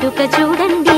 వేడుక చూడండి.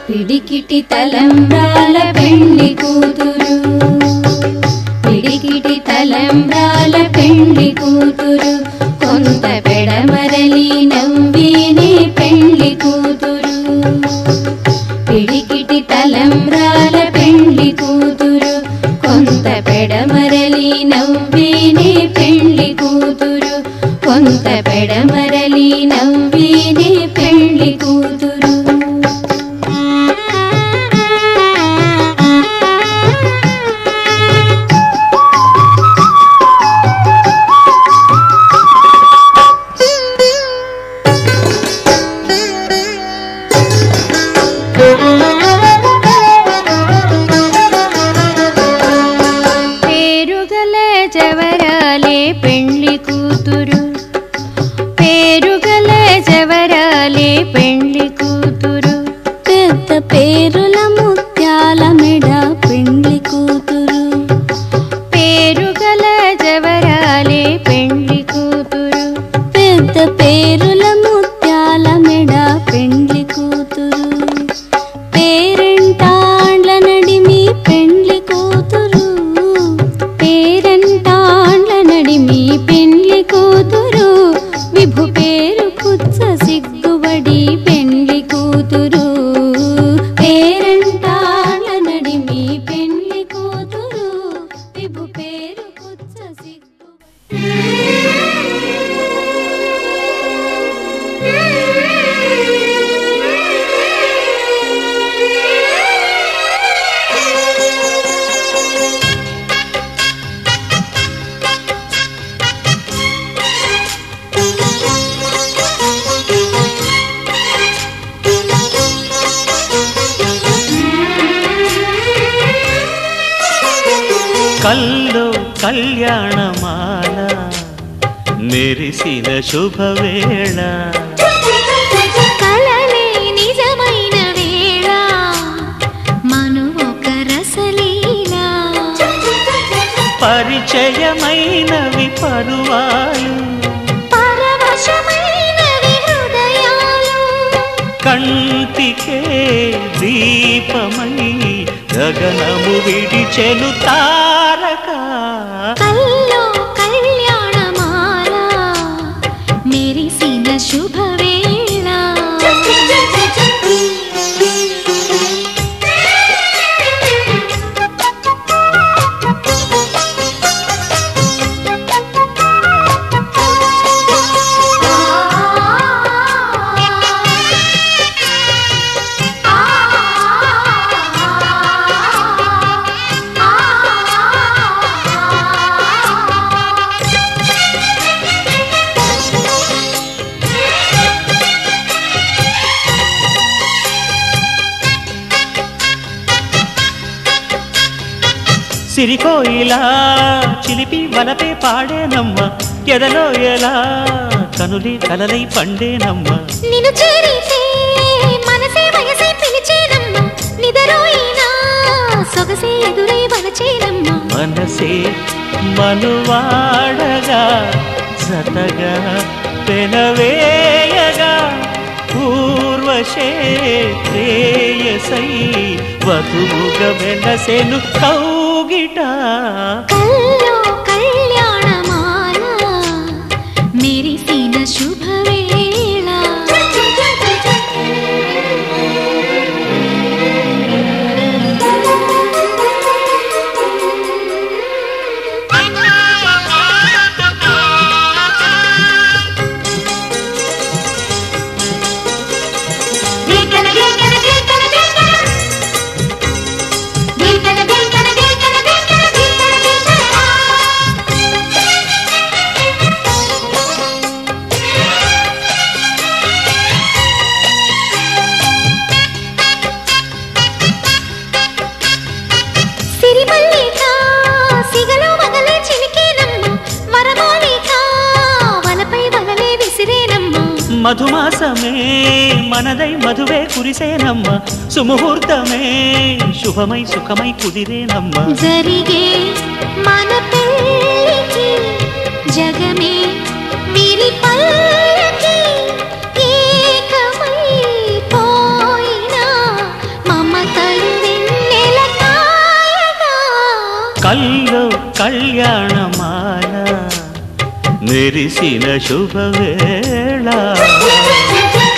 పిడికిటి తలంబ్రాల పెండ్లి కూతురు, పిడికిటి తలంబ్రాల పెండ్లి కూతురు, కొంత పెడమరలి నవ్విని పెండ్లి కూతురు. పిడికిటి తలంబ్రాల పెండ్లి కూతురు, కొంత పెడమరలి నవ్విని పెండ్లి కూతురు, కొంత పెడమరలి నవ్విని పెండ్లి కూతురు. పేరుల ముత్యాల మెడ పెండ్లి కూతురు పేరుగల జవరాలే పెండ్లి కూతురు పెద్ద పేరుల ముత్యాల మెడ పెండ్లి కూతురు పేరంటాండ్ల నడిమి పెండ్లి కూతురు పేరంటాండ్ల నడిమి పెండ్లి కూతురు విభు పేరు కుచ్చ సిగ్గుబడి పెండ్లి కూతురు పేరంటాండ్ల నడిమి పెండ్లి కూతురు విభు పేరు కుచ్చ కల్లో కళ్యాణమాల మెరిసిన శుభవేళ కలలే నిజమైన వేళ మను ఒక రసలీలా పరిచయమైనవి పరువాలు పరవశమైనవి హృదయాలు కంటికే దీపమై గగనము విడిచెను తారక కల్లో కళ్యాణమాల మెరిసిన శుభవేళ సిరికోయిలా చిలిపి వలపే పాడేనమ్మ ఎదలో ఎలా కనులి కలలై పండేనమ్మ నిన్ను చేరితే మనసే వయసే పిలిచేనమ్మ నిదరోయినా సొగసే ఎదురై వలచేనమ్మ మనసే మనువాడగా సతగా పెనవేయగా పూర్వశే శ్రేయసై వధువుగ వెనసెను కౌగిట కల్లో కళ్యాణమాల మెరిసిన శుభవేళ మధుమాసమే మనదై మధువే కురిసేనమ్మ సుముహూర్తమే శుభమై సుఖమై కుదిరేనమ్మ జరిగే మన పెళ్ళికి జగమే వీరి పల్లకి ఏకమై పోయినా మమతలు వెన్నెల కాయగా కల్లో కళ్యాణమాల మెరిసిన శుభవేళ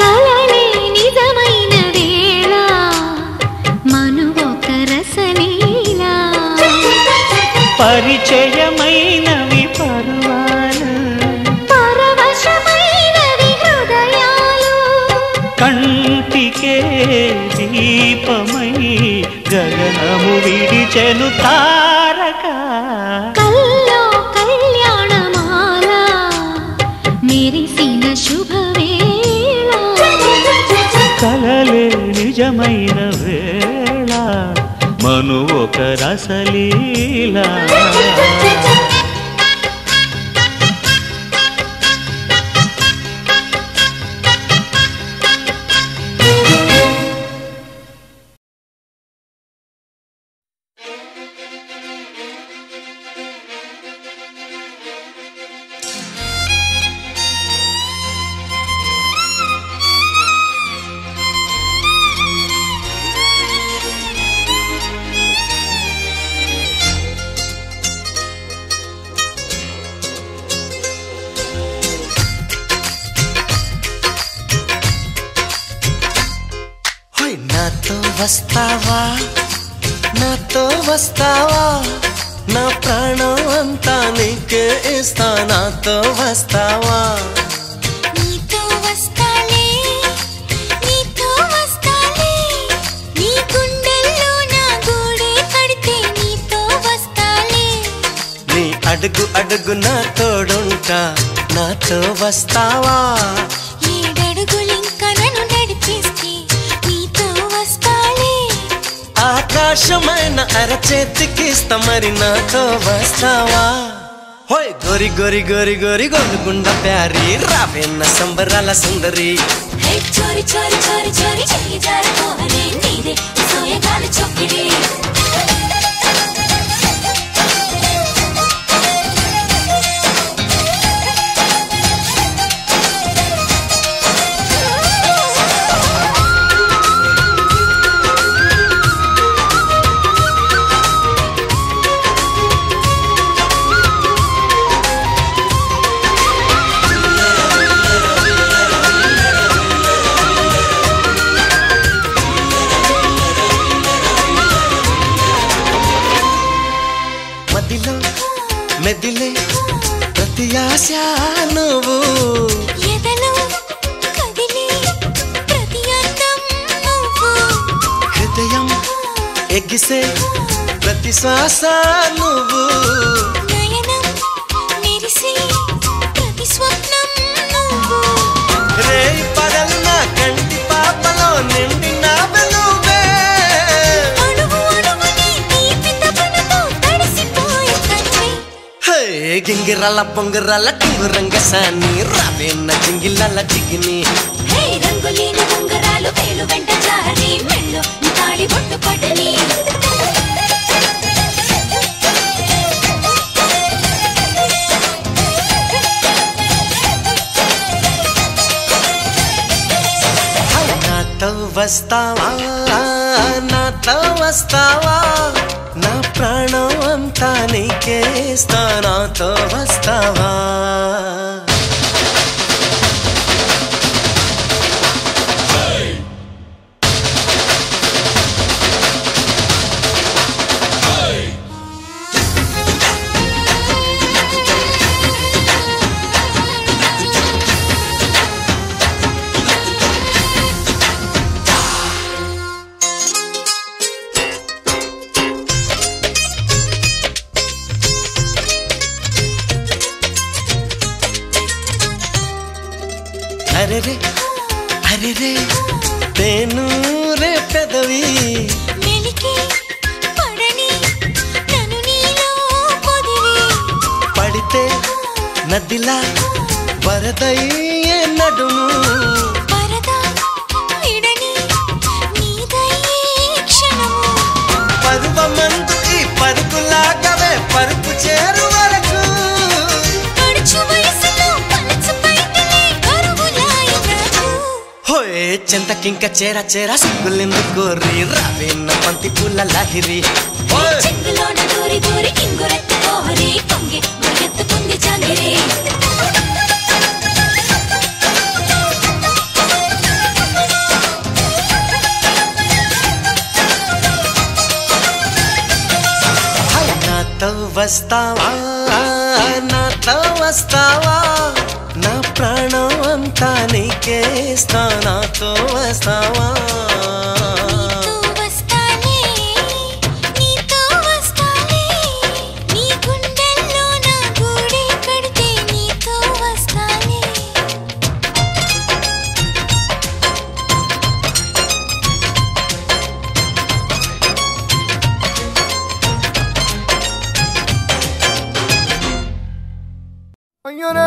కలలే నిజమైన వేళ మను ఒక రసలీలా పరిచయమైనవి పరువాలు పరవశమైనవి హృదయాలు కంటికే దీపమై గగనము విడిచెను తారక కల్లో కళ్యాణమాల మెరిసిన శుభవేళ కలలే నిజమైన వేళ మను ఒక రసలీలా నాతో వస్తావా నాతో వస్తావా నా ప్రాణం అంతా నీకే ఇస్తా నాతో వస్తావా నీతో వస్తాలే నీతో వస్తాలే నీ గుండెల్లో నా గూడే కడితే నీతో వస్తాలే నీ అడుగు అడుగు నా తోడుంటా నాతో వస్తావా ఏడడుగులింక నన్ను నడిపిస్తే నీతో వస్తాలే ఆకాశమైన అరచేతికిస్తా మరి నాతో వస్తావా హోయ్ గోరి గోరి గోరి గోరి గోలుగుండ ప్యారి రావేన్న సంబరాల సుందరి హే చోరి చోరి చోరి చోరి చెయ్యి జారిపోవనే నీదే సోయగాల చొక్కిడి మెదిలే ప్రతి ఆశ నువ్వు ఎదలో కదిలే ప్రతి అందం నువ్వు హృదయం ఎగిసే ప్రతి శ్వాస నువ్వు నయనం మెరిసే ప్రతి స్వప్నం నువ్వు రే పగలు నా కంటి పాపలో నిండిన వెలుగే అడుగు అడుగుని తీపి తపనతో తడిసిపోయే కన్నే గింగిరాల పొంగిరాల టింగురంగ సాని రావేన్న జింగిలాల జిగిని హే రంగులేని ఉంగరాలు వేలు వెంట జారి మెళ్ళు తాళి బొట్టు పడని నాతో వస్తావా నాతో వస్తావా నా ప్రాణం అంతా నీకే ఇస్తా నాతో వస్తావా అరే రే తేను రే పెదవి మెలికి పడని నన్ను నీలో పొదివి పడితే నదిలా వరదయ్యే నడుము పరద విడని నీదయ్యే క్షణము పరువమందు ఈ పరుగులాగవే పరుపు చేరు వరకు పడుచు వయసులో పలచు పైటలే కరువులాయి నాకు హోయ్ చెంతకింక చేరా చేరా సిగ్గులెందు కోరి రావేన్న పంతి పూల లాహిరి చెంగులోన దూరి దూరి ఇంగురెత్త కోహరి పొంగి మురిగెత్తుకుంది జాంగిరి నాతో వస్తావా నాతో వస్తావా నా ప్రాణం అంతా నీకే ఇస్తా నాతో వస్తావా నీతో వస్తాలే నీతో వస్తాలే నీ గుండెల్లో నా గూడే కడితే నీతో వస్తాలే అయ్యోనా